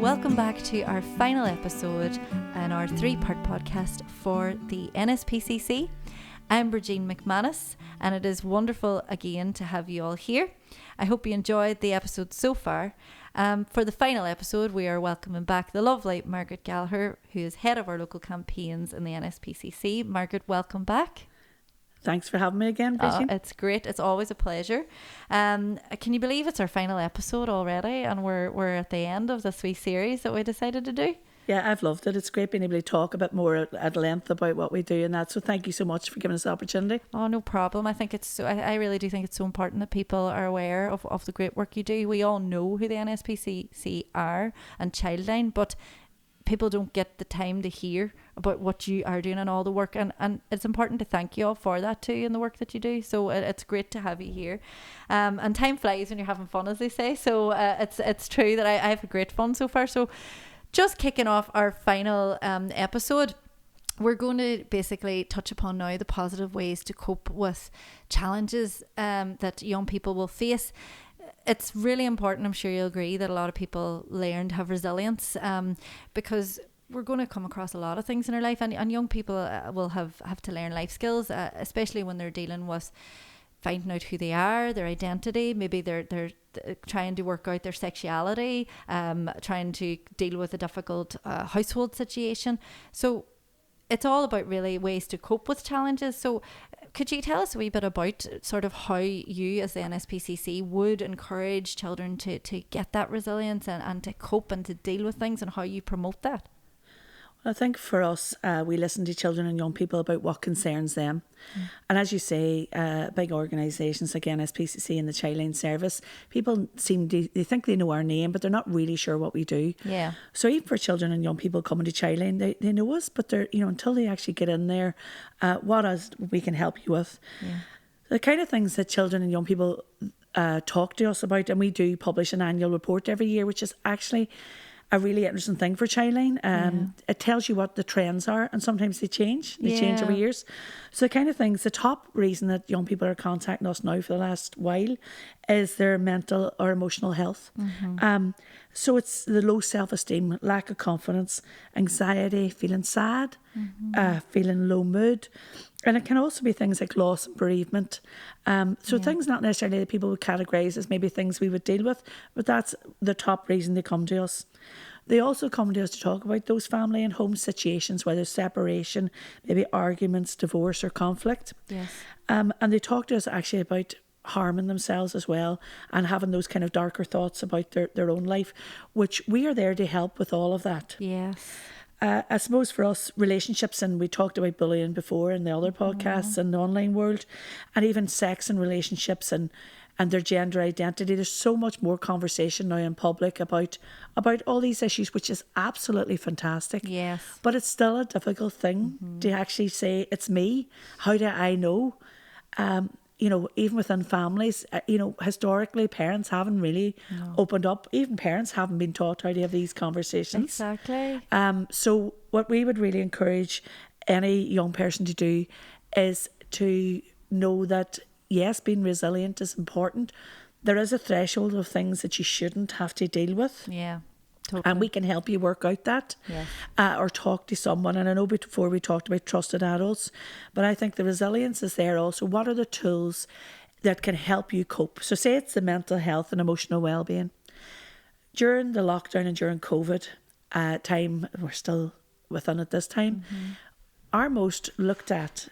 Welcome back to our final episode in our 3-part podcast for the NSPCC. I'm Bridgeen McManus, and it is wonderful again to have you all here. I hope you enjoyed the episode so far. For the final episode, we are welcoming back the lovely Margaret Gallagher, who is head of our local campaigns in the NSPCC. Margaret, welcome back. Thanks for having me again, Bridgeen. It's great. It's always a pleasure. Can you believe it's our final episode already, and we're at the end of this wee series that we decided to do? Yeah, I've loved it. It's great being able to talk a bit more at length about what we do and that. So thank you so much for giving us the opportunity. Oh, no problem. I think it's so, I really do think it's so important that people are aware of the great work you do. We all know who the NSPCC are and Childline, but people don't get the time to hear about what you are doing and all the work, and it's important to thank you all for that too, and the work that you do. So it's great to have you here, and time flies when you're having fun, as they say. So it's true that I've had great fun so far. So just kicking off our final episode, we're going to basically touch upon now the positive ways to cope with challenges that young people will face. It's really important, I'm sure you'll agree, that a lot of people learn to have resilience, because we're going to come across a lot of things in our life, and young people will have to learn life skills, especially when they're dealing with finding out who they are, their identity. Maybe they're trying to work out their sexuality, trying to deal with a difficult household situation. So it's all about really ways to cope with challenges. So could you tell us a wee bit about sort of how you as the NSPCC would encourage children to get that resilience and to cope and to deal with things, and how you promote that? Well, I think for us, we listen to children and young people about what concerns them. And as you say, big organisations like NSPCC and the Childline Service, people they think they know our name, but they're not really sure what we do. Yeah. So even for children and young people coming to Childline, they know us, but they're, until they actually get in there, what else we can help you with. Yeah. The kind of things that children and young people talk to us about, and we do publish an annual report every year, which is actually a really interesting thing for Childline. It tells you what the trends are, and sometimes they change. They change over years. So the kind of things, the top reason that young people are contacting us now for the last while is their mental or emotional health. So it's the low self-esteem, lack of confidence, anxiety, feeling sad, feeling low mood. And it can also be things like loss and bereavement. Things not necessarily that people would categorise as maybe things we would deal with, but that's the top reason they come to us. They also come to us to talk about those family and home situations, whether separation, maybe arguments, divorce or conflict. Yes. And they talk to us actually about harming themselves as well, and having those kind of darker thoughts about their own life, which we are there to help with all of that. Yes. I suppose for us, relationships, and we talked about bullying before in the other podcasts and the online world, and even sex and relationships and their gender identity. There's so much more conversation now in public about all these issues, which is absolutely fantastic. Yes. But it's still a difficult thing to actually say, it's me. How do I know? Even within families, historically parents haven't really opened up. Even parents haven't been taught how to have these conversations. Exactly. So what we would really encourage any young person to do is to know that, yes, being resilient is important. There is a threshold of things that you shouldn't have to deal with. Yeah. Totally. And we can help you work out that, or talk to someone. And I know before we talked about trusted adults, but I think the resilience is there also. What are the tools that can help you cope? So say it's the mental health and emotional well-being. During the lockdown and during COVID time, we're still within it this time, our most looked at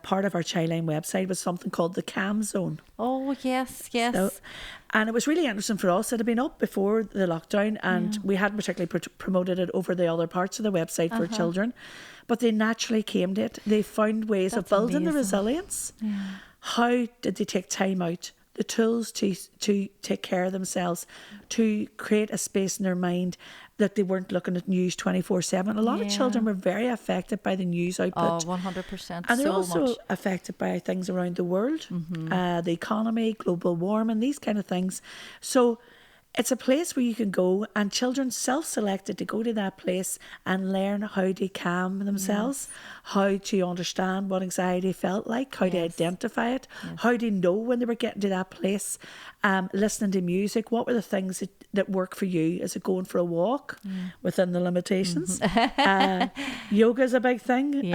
part of our Childline website was something called the CAM zone. Oh, yes. And it was really interesting for us. It had been up before the lockdown, and we hadn't particularly promoted it over the other parts of the website for children. But they naturally came to it. They found ways of building the resilience. Yeah. How did they take time out? The tools to take care of themselves, to create a space in their mind that they weren't looking at news 24/7. A lot of children were very affected by the news output. Oh, 100%. And they're also affected by things around the world, the economy, global warming, these kind of things. So it's a place where you can go, and children self-selected to go to that place and learn how to calm themselves, how to understand what anxiety felt like, how to identify it, how to know when they were getting to that place, listening to music. What were the things that work for you? Is it going for a walk within the limitations? Yoga is a big thing,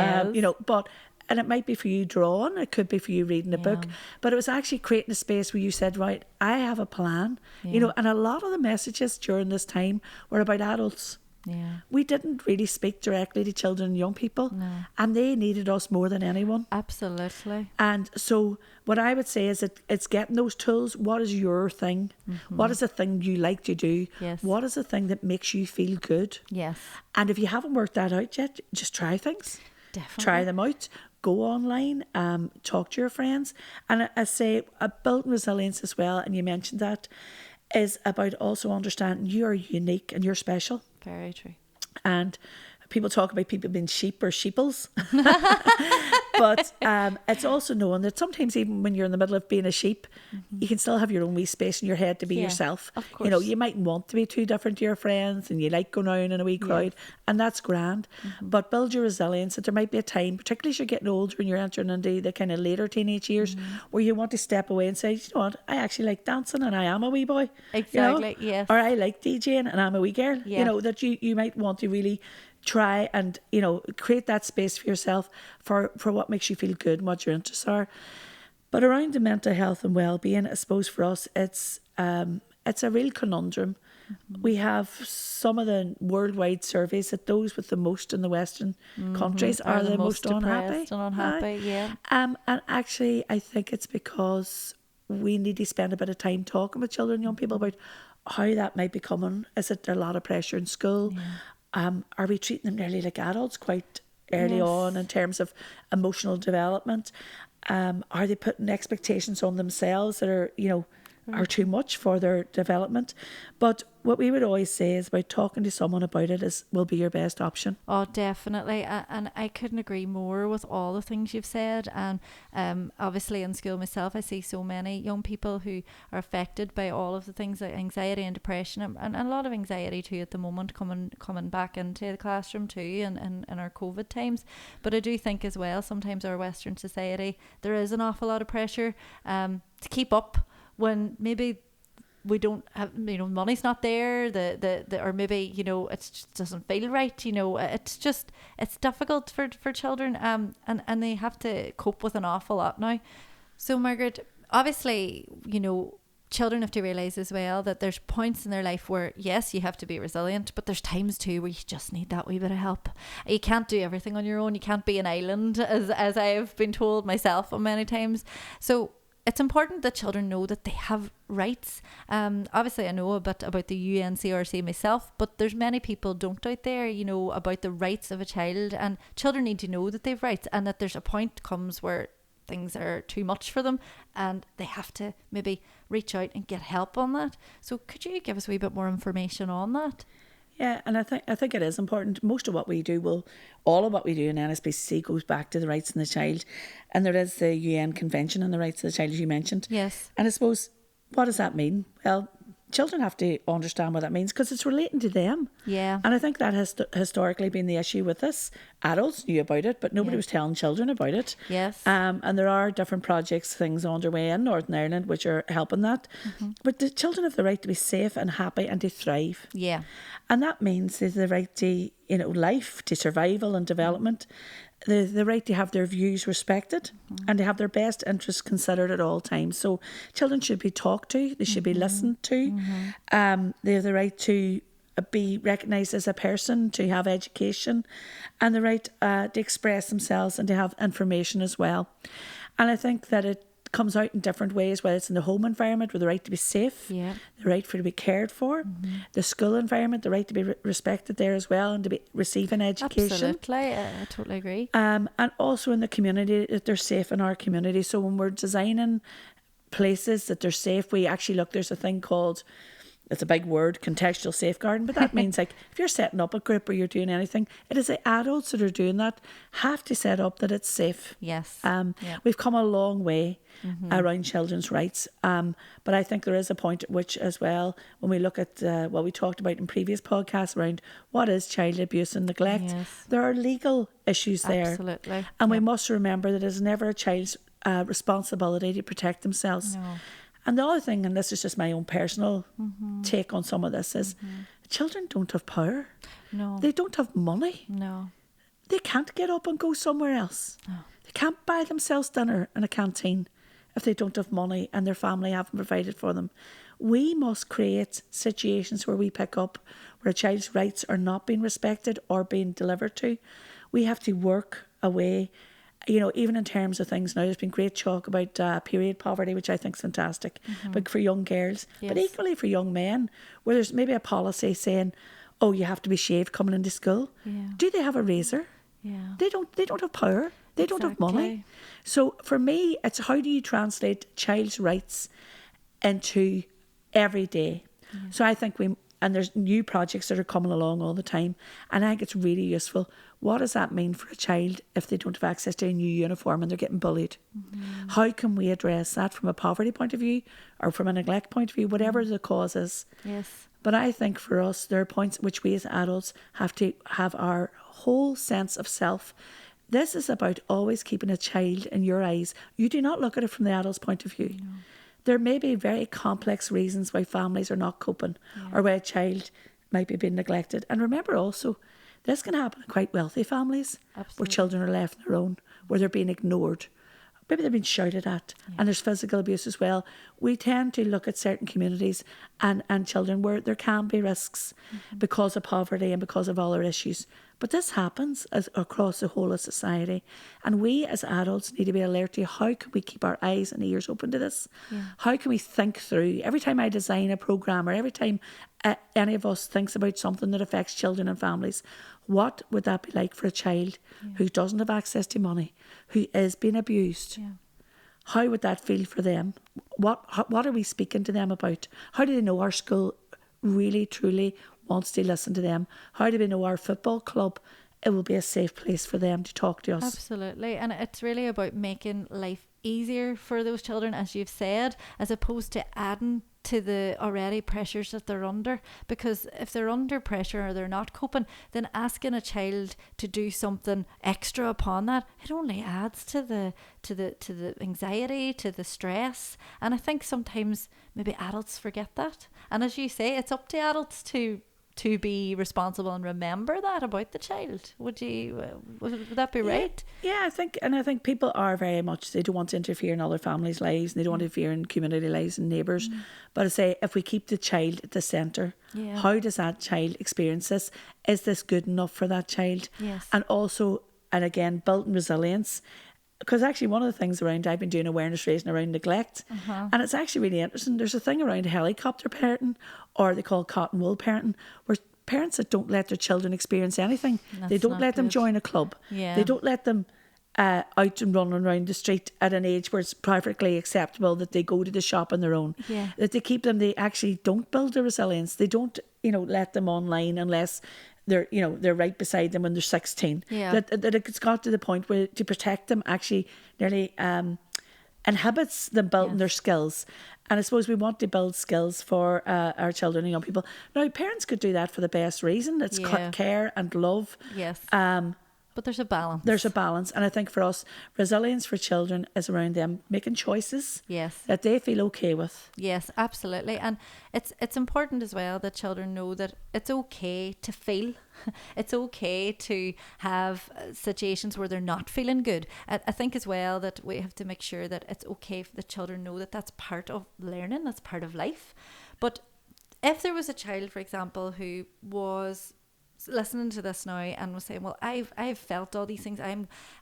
but... And it might be for you drawing, it could be for you reading a book, but it was actually creating a space where you said, right, I have a plan, and a lot of the messages during this time were about adults. Yeah. We didn't really speak directly to children and young people, and they needed us more than anyone. Absolutely. And so what I would say is that it's getting those tools. What is your thing? What is the thing you like to do? Yes. What is the thing that makes you feel good? Yes. And if you haven't worked that out yet, just try things. Definitely. Try them out. Go online, talk to your friends. And I say building resilience as well, and you mentioned that, is about also understanding you're unique and you're special. Very true. And people talk about people being sheep or sheeples. But it's also knowing that sometimes even when you're in the middle of being a sheep, you can still have your own wee space in your head to be yourself. Of course. You might want to be too different to your friends, and you like going out in a wee crowd, and that's grand. But build your resilience. That there might be a time, particularly as you're getting older and you're entering into the kind of later teenage years, where you want to step away and say, you know what, I actually like dancing and I am a wee boy. Exactly, yes. Or I like DJing and I'm a wee girl. Yeah. That you might want to really try and create that space for yourself for what makes you feel good and what your interests are. But around the mental health and well-being, I suppose for us it's a real conundrum. We have some of the worldwide surveys that those with the most in the Western countries are the most unhappy. And actually I think it's because we need to spend a bit of time talking with children and young people about how that might be coming. Is it a lot of pressure in school? Are we treating them nearly like adults quite early on in terms of emotional development? Are they putting expectations on themselves that are too much for their development? But what we would always say is about talking to someone about it will be your best option. Oh, definitely. And I couldn't agree more with all the things you've said. And obviously in school myself, I see so many young people who are affected by all of the things like anxiety and depression, and a lot of anxiety too at the moment coming back into the classroom too in our COVID times. But I do think as well, sometimes our Western society, there is an awful lot of pressure to keep up when maybe we don't have, money's not there, or maybe, it just doesn't feel right, it's difficult for children, and they have to cope with an awful lot now. So Margaret, obviously, children have to realise as well that there's points in their life where, yes, you have to be resilient, but there's times too where you just need that wee bit of help. You can't do everything on your own. You can't be an island, as I've been told myself many times. So it's important that children know that they have rights. Obviously I know a bit about the UNCRC myself, but there's many people don't out there, about the rights of a child, and children need to know that they've rights, and that there's a point comes where things are too much for them and they have to maybe reach out and get help on that. So could you give us a wee bit more information on that? Yeah, and I think it is important. Most of what we do, all of what we do in NSPCC goes back to the rights of the child. And there is the UN Convention on the Rights of the Child, as you mentioned. Yes. And I suppose, what does that mean? Well, children have to understand what that means because it's relating to them. Yeah. And I think that has historically been the issue with this. Adults knew about it, but nobody was telling children about it. Yes. And there are different projects, things underway in Northern Ireland which are helping that. But the children have the right to be safe and happy and to thrive. Yeah. And that means there's the right to, life, to survival and development, the right to have their views respected and to have their best interests considered at all times. So children should be talked to, they should be listened to. They have the right to be recognised as a person, to have education, and the right to express themselves and to have information as well. And I think that it comes out in different ways, whether it's in the home environment with the right to be safe, the right for to be cared for, the school environment, the right to be respected there as well and to be receiving education. Absolutely, I totally agree. And also in the community, that they're safe in our community. So when we're designing places that they're safe, we actually look, there's a thing called it's a big word, contextual safeguarding, but that means like if you're setting up a group or you're doing anything, it is the adults that are doing that have to set up that it's safe. Yes. We've come a long way around children's rights, but I think there is a point at which as well, when we look at what we talked about in previous podcasts around what is child abuse and neglect, there are legal issues there. Absolutely. And we must remember that it's never a child's responsibility to protect themselves. No. And the other thing, and this is just my own personal take on some of this, is children don't have power. No. They don't have money. No. They can't get up and go somewhere else. No. They can't buy themselves dinner in a canteen if they don't have money and their family haven't provided for them. We must create situations where we pick up where a child's rights are not being respected or being delivered to. We have to work away. You know, even in terms of things now, there's been great talk about period poverty, which I think is fantastic, but for young girls, but equally for young men, where there's maybe a policy saying, oh, you have to be shaved coming into school. Yeah. Do they have a razor? Yeah. They don't have power. They don't have money. So for me, it's how do you translate child's rights into every day? Yeah. So I think and there's new projects that are coming along all the time, and I think it's really useful. What does that mean for a child if they don't have access to a new uniform and they're getting bullied? How can we address that from a poverty point of view or from a neglect point of view, whatever the cause is? Yes. But I think for us, there are points at which we as adults have to have our whole sense of self. This is about always keeping a child in your eyes. You do not look at it from the adult's point of view. No. There may be very complex reasons why families are not coping or why a child might be being neglected. And remember also, this can happen in quite wealthy families where children are left on their own, where they're being ignored. Maybe they're being shouted at and there's physical abuse as well. We tend to look at certain communities and children where there can be risks because of poverty and because of other issues. But this happens across the whole of society. And we as adults need to be alert to how can we keep our eyes and ears open to this? Yeah. How can we think through, every time I design a programme or every time any of us thinks about something that affects children and families, what would that be like for a child who doesn't have access to money, who is being abused? Yeah. How would that feel for them? What are we speaking to them about? How do they know our school really, truly wants to listen to them? How do we know our football club, it will be a safe place for them to talk to us? Absolutely. And it's really about making life easier for those children, as you've said, as opposed to adding to the already pressures that they're under. Because if they're under pressure or they're not coping, then asking a child to do something extra upon that, it only adds to the anxiety, to the stress. And I think sometimes maybe adults forget that. And as you say, it's up to adults to be responsible and remember that about the child. Would that be right? Yeah, I think people are very much, they don't want to interfere in other families' lives and they don't want to interfere in community lives and neighbours. But I say, if we keep the child at the centre, how does that child experience this? Is this good enough for that child? Yes. And also, and again, building resilience. Because actually one of the things around, I've been doing awareness raising around neglect, and it's actually really interesting. There's a thing around helicopter parenting, or they call cotton wool parenting, where parents that don't let their children experience anything, they don't let them join a club, they don't let them out and running around the street at an age where it's perfectly acceptable that they go to the shop on their own, that they keep them, they actually don't build their resilience, they don't let them online unless they're right beside them when they're 16. That it's got to the point where to protect them actually nearly inhibits them building their skills. And I suppose we want to build skills for our children and young people. Now, parents could do that for the best reason. It's care and love. Yes. But there's a balance. There's a balance. And I think for us, resilience for children is around them making choices that they feel okay with. Yes, absolutely. And it's important as well that children know that it's okay to feel. It's okay to have situations where they're not feeling good. I think as well that we have to make sure that it's okay for the children know that that's part of learning, that's part of life. But if there was a child, for example, who was listening to this now and was saying, well, I've felt all these things,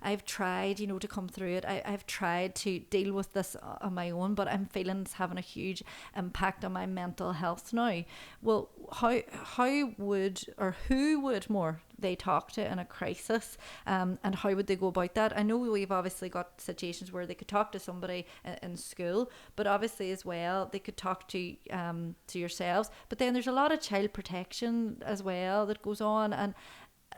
I've tried to come through it, I've tried to deal with this on my own, but I'm feeling it's having a huge impact on my mental health now. Well, how would, or who would more they talk to in a crisis, and how would they go about that? I know we've obviously got situations where they could talk to somebody in school, but obviously as well they could talk to yourselves. But then there's a lot of child protection as well that goes on, and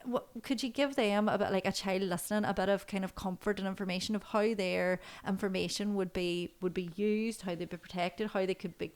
what could you give them about, like a child listening, a bit of kind of comfort and information of how their information would be used, how they'd be protected, how they could be,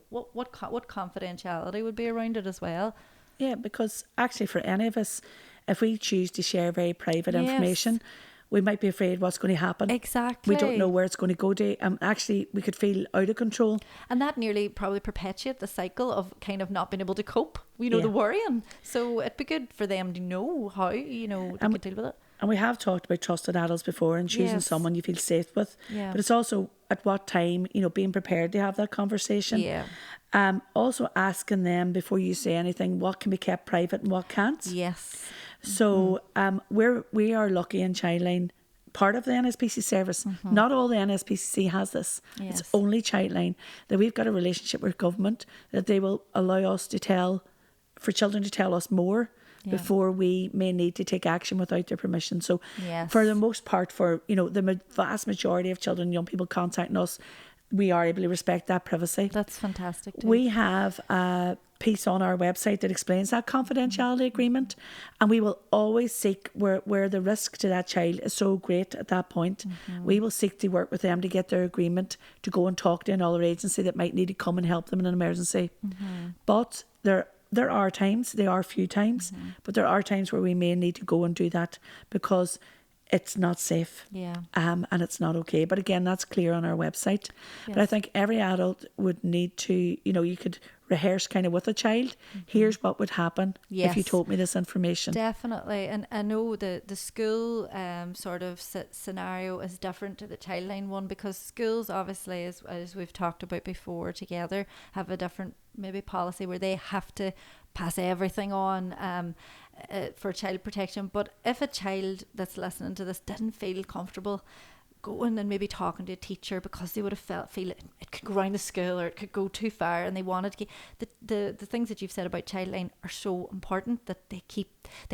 what confidentiality would be around it as well? Yeah, because actually for any of us, if we choose to share very private information, we might be afraid what's going to happen. Exactly. We don't know where it's going to go to. Actually, we could feel out of control. And that nearly probably perpetuate the cycle of kind of not being able to cope, the worrying. So it'd be good for them to know how, they could deal with it. And we have talked about trusted adults before and choosing someone you feel safe with. Yeah. But it's also at what time, being prepared to have that conversation. Yeah. Also asking them before you say anything, what can be kept private and what can't. Yes. So we are lucky in Childline, part of the NSPC service. Mm-hmm. Not all the NSPCC has this. Yes. It's only Childline, that we've got a relationship with government that they will allow us to for children to tell us more before we may need to take action without their permission. So for the most part, for the vast majority of children and young people contacting us, we are able to respect that privacy. That's fantastic too. We have a piece on our website that explains that confidentiality agreement, and we will always seek where the risk to that child is so great at that point. We will seek to work with them to get their agreement to go and talk to another agency that might need to come and help them in an emergency. But there are times, there are few times, but there are times where we may need to go and do that because it's not safe. Yeah. And it's not okay. But again, that's clear on our website. Yes. But I think every adult would need to, you could rehearse kind of with a child. Here's what would happen if you told me this information. Definitely. And I know the school sort of scenario is different to the Childline one, because schools obviously, as we've talked about before together, have a different maybe policy where they have to pass everything on for child protection. But if a child that's listening to this didn't feel comfortable going and maybe talking to a teacher because they would have feel it could go around the school or it could go too far, and they wanted to get the things that you've said about Childline are so important that they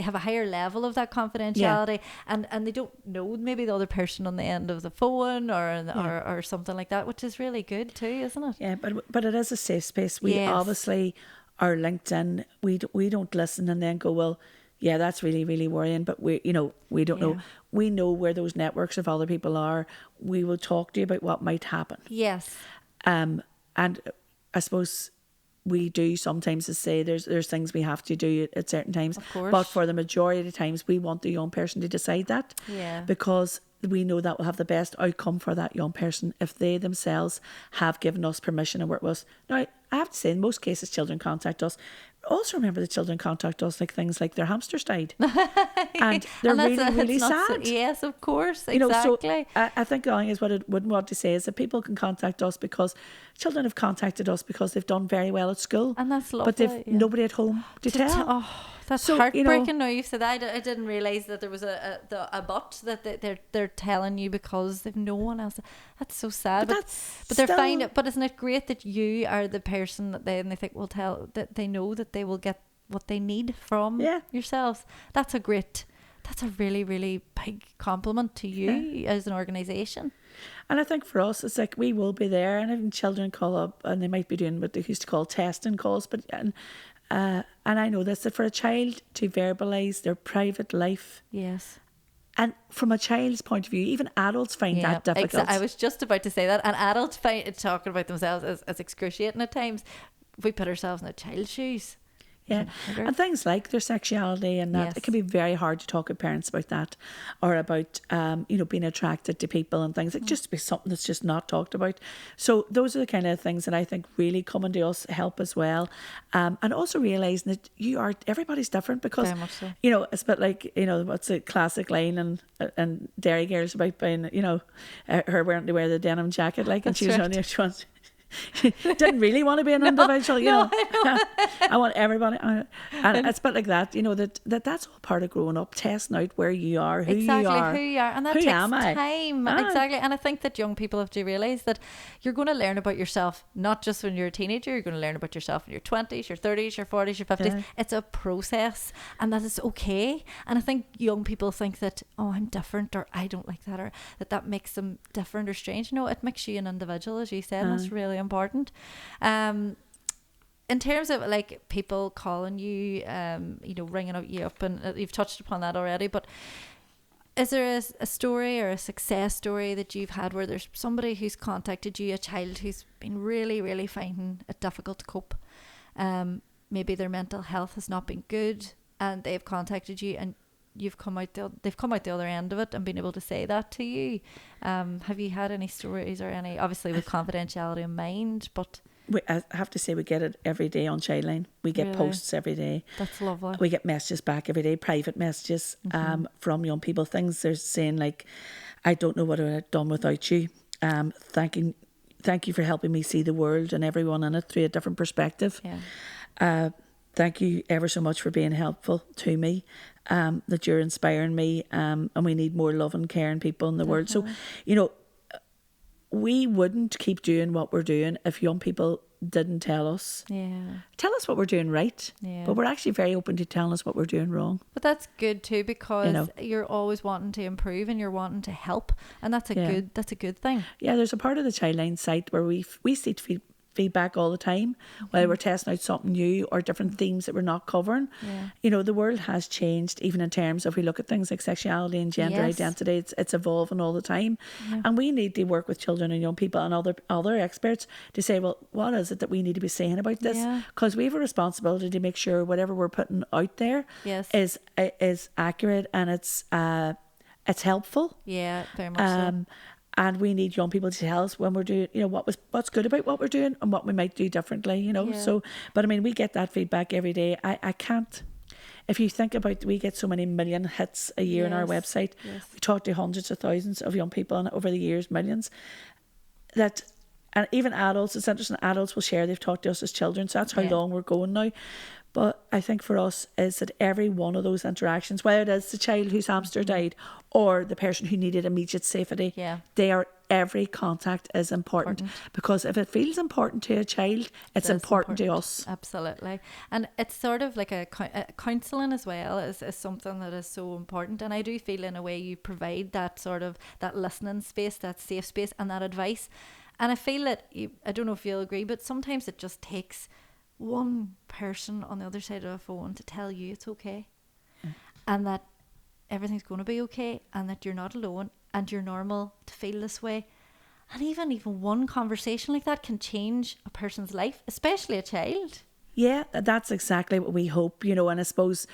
have a higher level of that confidentiality, and they don't know maybe the other person on the end of the phone or something like that, which is really good too, isn't it? Yeah, but it is a safe space. We obviously are linked in. We don't listen and then go, well, yeah, that's really, really worrying. But we don't know. We know where those networks of other people are. We will talk to you about what might happen. Yes. And I suppose we do sometimes to say there's things we have to do at certain times. Of course. But for the majority of the times, we want the young person to decide that. Yeah. Because we know that will have the best outcome for that young person if they themselves have given us permission and work with us. Now, I have to say, in most cases, children contact us. Also remember that children contact us like things like their hamsters died. And they're really sad. Yes, of course, exactly. So I think the only is what I wouldn't want to say is that people can contact us because children have contacted us because they've done very well at school. And that's lovely. But they've nobody at home to tell. That's heartbreaking. Now you've said that, I didn't realise that there was a but that they're telling you because they've no one else. That's so sad. But they're fine. But isn't it great that you are the person that they think will tell, that they know that they will get what they need from yourselves. That's a really, really big compliment to you as an organisation. And I think for us, it's like we will be there, and even children call up and they might be doing what they used to call testing calls, but and I know this, that for a child to verbalise their private life. Yes. And from a child's point of view, even adults find that difficult. I was just about to say that. And adults find talking about themselves as excruciating at times. We put ourselves in a child's shoes. Yeah, and things like their sexuality and that, it can be very hard to talk with parents about that, or about being attracted to people and things. It just be something that's just not talked about. So those are the kind of things that I think really coming to us help as well, and also realising that everybody's different, because very much so. It's a bit like what's a classic line and Dairy Girls about buying her wanting to wear the denim jacket, like, and she was only didn't really want to be an individual, you know. I want everybody, and it's a bit like that, you know, that's all part of growing up, testing out where you are, who exactly, you are. who you are, and that Who takes am I? time. Exactly, and I think that young people have to realise that you're going to learn about yourself not just when you're a teenager. You're going to learn about yourself in your 20s, your 30s, your 40s, your 50s. Yeah. It's a process, and that is okay. And I think young people think that, oh, I'm different, or I don't like that, or that makes them different or strange. No, it makes you an individual, as you said, and that's really important. In terms of like people calling you, you know, ringing you up, and you've touched upon that already, but is there a story or a success story that you've had where there's somebody who's contacted you, a child who's been really, really finding it difficult to cope? Maybe their mental health has not been good, and they've contacted you, and they've come out the other end of it and been able to say that to you. Have you had any stories or any, obviously with confidentiality in mind, but I have to say we get it every day on Childline. We get Really? posts every day. That's lovely. We get messages back every day, private messages from young people. Things they're saying like, I don't know what I would have done without you. Thank you for helping me see the world and everyone in it through a different perspective. Yeah. Thank you ever so much for being helpful to me. That you're inspiring me. And we need more loving, caring people in the world. So, you know, we wouldn't keep doing what we're doing if young people didn't tell us. Yeah. Tell us what we're doing right. Yeah. But we're actually very open to telling us what we're doing wrong. But that's good too, because You know. you're always wanting to improve and you're wanting to help, and that's a good thing. Yeah, there's a part of the Childline site where we seek feedback all the time while we're testing out something new or different themes that we're not covering. Yeah. You know, the world has changed, even in terms of, we look at things like sexuality and gender identity. It's evolving all the time. And we need to work with children and young people and other experts to say, well, what is it that we need to be saying about this? Because we have a responsibility to make sure whatever we're putting out there is accurate and it's helpful. Yeah, very much so. And we need young people to tell us when we're doing, you know, what's good about what we're doing and what we might do differently, you know. So, but I mean, we get that feedback every day. I can't, if you think about, we get so many million hits a year on our website. We talk to hundreds of thousands of young people, and over the years, millions. And even adults, it's interesting, adults will share they've talked to us as children. So that's how long we're going now. But I think for us is that every one of those interactions, whether it is the child whose hamster died or the person who needed immediate safety, every contact is important. Because if it feels important to a child, it's important to us. Absolutely. And it's sort of like a counselling as well is something that is so important. And I do feel in a way you provide that sort of that listening space, that safe space and that advice. And I feel that, I don't know if you'll agree, but sometimes it just takes one person on the other side of a phone to tell you it's okay and that everything's going to be okay and that you're not alone and you're normal to feel this way. And even one conversation like that can change a person's life, especially a child. Yeah, that's exactly what we hope, you know. And I suppose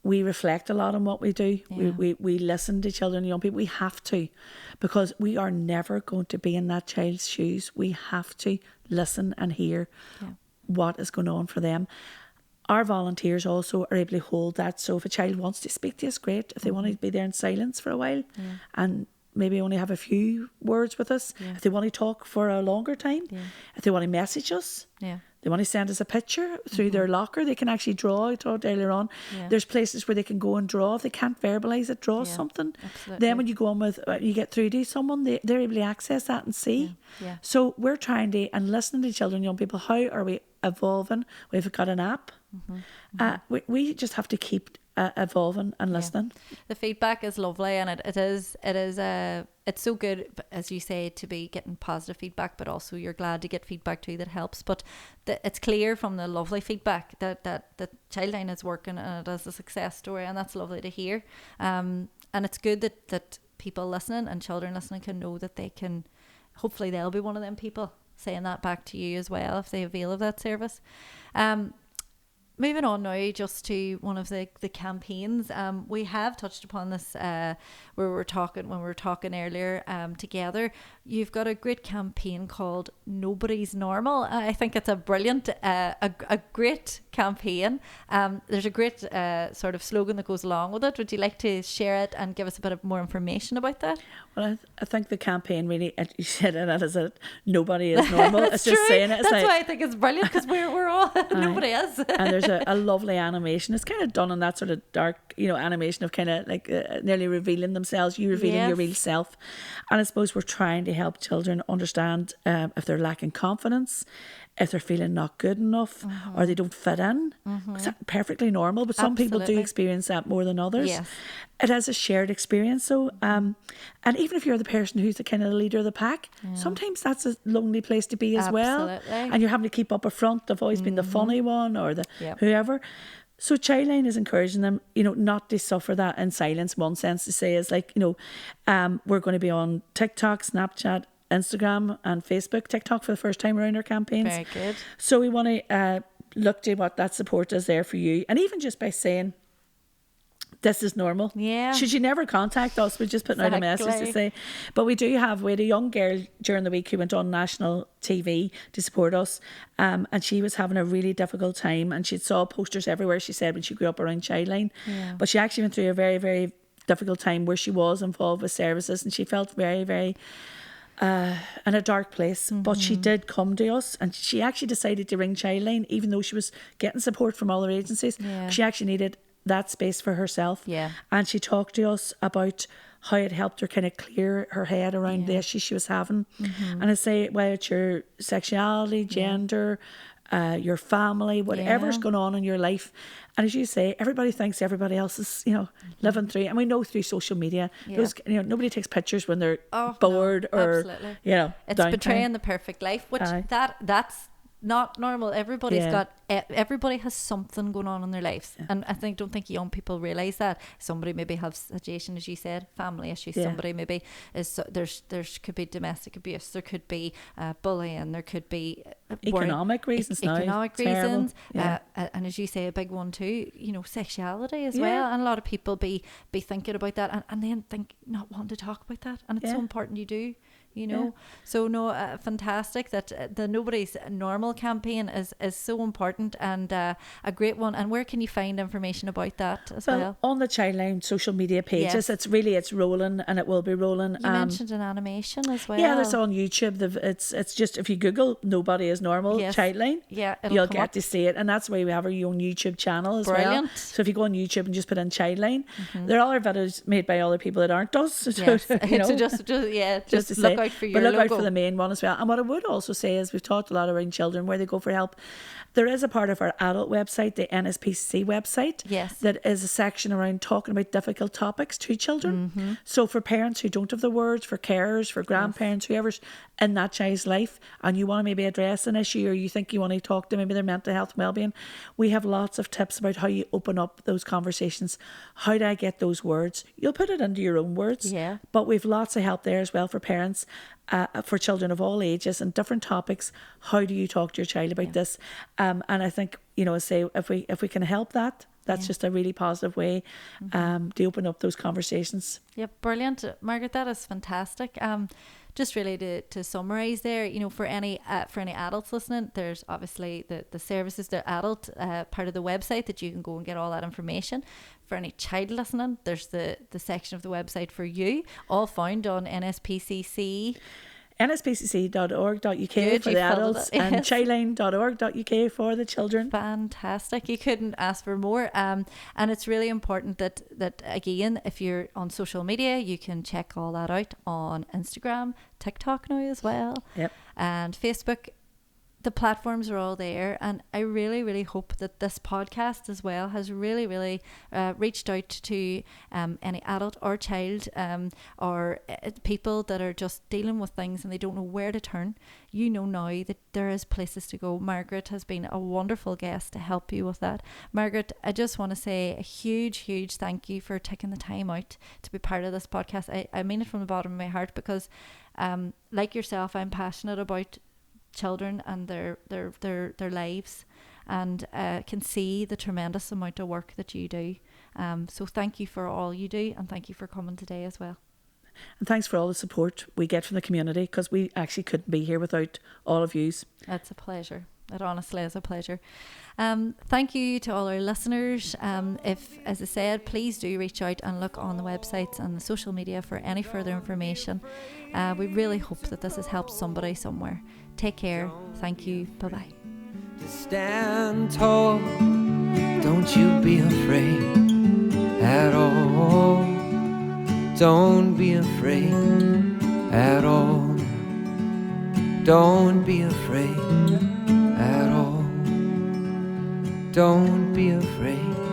we reflect a lot on what we do. We listen to children and young people. We have to, because we are never going to be in that child's shoes. We have to listen and hear what is going on for them. Our volunteers also are able to hold that. So if a child wants to speak to us, great. If they want to be there in silence for a while and maybe only have a few words with us, if they want to talk for a longer time, if they want to message us, they want to send us a picture through their locker, they can actually draw. I talked earlier on. There's places where they can go and draw. If they can't verbalise it, draw something. Absolutely. Then when you go on with, you get through to someone, they're able to access that and see. So we're trying to, and listening to children, young people, how are we evolving? We've got an app. We just have to keep evolving and listening. The feedback is lovely, and it's so good, as you say, to be getting positive feedback, but also you're glad to get feedback too that helps. But it's clear from the lovely feedback that the Childline is working and it is a success story, and that's lovely to hear. And it's good that people listening and children listening can know that they can, hopefully they'll be one of them people saying that back to you as well if they avail of that service. moving on now just to one of the campaigns. We have touched upon this when we were talking earlier together. You've got a great campaign called Nobody's Normal. I think it's a brilliant, a great campaign. There's a great sort of slogan that goes along with it. Would you like to share it and give us a bit of more information about that? Well, I think the campaign really, you said it as it, nobody is normal. It's just true. saying it. It's That's why I think it's brilliant, because we're all, nobody is. And there's a lovely animation. It's kind of done in that sort of dark, animation of kind of like nearly revealing themselves, you revealing your real self. And I suppose we're trying to help children understand if they're lacking confidence, if they're feeling not good enough, or they don't fit in. It's perfectly normal, but some people do experience that more than others. Yes. It is a shared experience, so and even if you're the person who's the kind of leader of the pack, sometimes that's a lonely place to be as well. And you're having to keep up a front of always being the funny one or the whoever. So Childline is encouraging them, not to suffer that in silence. One sense to say is like, we're going to be on TikTok, Snapchat, Instagram and Facebook. TikTok for the first time around our campaigns. Very good. So we want to look to what that support is there for you. And even just by saying, this is normal. Yeah. Should you never contact us, we're just putting out a message to say. But we had a young girl during the week who went on national TV to support us. And she was having a really difficult time. And she saw posters everywhere, she said, when she grew up around Childline. Yeah. But she actually went through a very, very difficult time where she was involved with services. And she felt very, very in a dark place. But she did come to us, and she actually decided to ring Childline, even though she was getting support from other agencies. She actually needed that space for herself. And she talked to us about how it helped her kind of clear her head around the issues she was having. And I say, whether it's your sexuality, gender, your family, whatever's going on in your life. And as you say, everybody thinks everybody else is, living through. And we know through social media, those, nobody takes pictures when they're bored or, it's downtime. Portraying the perfect life, which that's not normal. Everybody has something going on in their lives, and I don't think young people realise that. Somebody maybe has addiction, as you said, family issues. Somebody maybe is there's could be domestic abuse, there could be bullying, there could be economic reasons, and as you say, a big one too, sexuality as well. And a lot of people be thinking about that and then think not wanting to talk about that, and it's so important you do. So fantastic that the Nobody's Normal campaign is so important, and a great one. And where can you find information about that as well? On the Childline social media pages. It's rolling, and it will be rolling. You mentioned an animation as well. Yeah, that's on YouTube. It's just, if you Google Nobody is Normal Childline, you'll get to see it. And that's why we have our own YouTube channel as well. So if you go on YouTube and just put in Childline, there are other videos made by other people that aren't us. So, just look out for your logo. Out for the main one as well. And what I would also say is, we've talked a lot around children where they go for help. There is a part of our adult website, the NSPCC website, that is a section around talking about difficult topics to children. So for parents who don't have the words, for carers, for grandparents, whoever's in that child's life, and you want to maybe address an issue, or you think you want to talk to maybe their mental health and well-being, we have lots of tips about how you open up those conversations. How do I get those words? You'll put it into your own words, but we've lots of help there as well for parents, for children of all ages and different topics. How do you talk to your child about this? And I think, say if we can help that, that's just a really positive way to open up those conversations. Brilliant, Margaret. That is fantastic. Just really to summarise there, for any adults listening, there's obviously the services, the adult part of the website that you can go and get all that information. For any child listening, there's the section of the website for you, all found on NSPCC. nspcc.org.uk for the adults, and childline.org.uk for the children. Fantastic. You couldn't ask for more. And it's really important that again, if you're on social media, you can check all that out on Instagram, TikTok now as well, and Facebook. The platforms are all there, and I really, really hope that this podcast as well has really, really reached out to any adult or child or people that are just dealing with things and they don't know where to turn. Now that there is places to go. Margaret has been a wonderful guest to help you with that. Margaret, I just want to say a huge, huge thank you for taking the time out to be part of this podcast. I mean it from the bottom of my heart, because like yourself, I'm passionate about children and their lives, and can see the tremendous amount of work that you do. So thank you for all you do, and thank you for coming today as well. And thanks for all the support we get from the community, because we actually couldn't be here without all of yous. It's a pleasure. It honestly is a pleasure. Thank you to all our listeners. If, as I said, please do reach out and look on the websites and the social media for any further information. We really hope that this has helped somebody somewhere. Take care. Thank you. Bye-bye. To stand tall, don't you be afraid at all. Don't be afraid at all. Don't be afraid at all. Don't be afraid.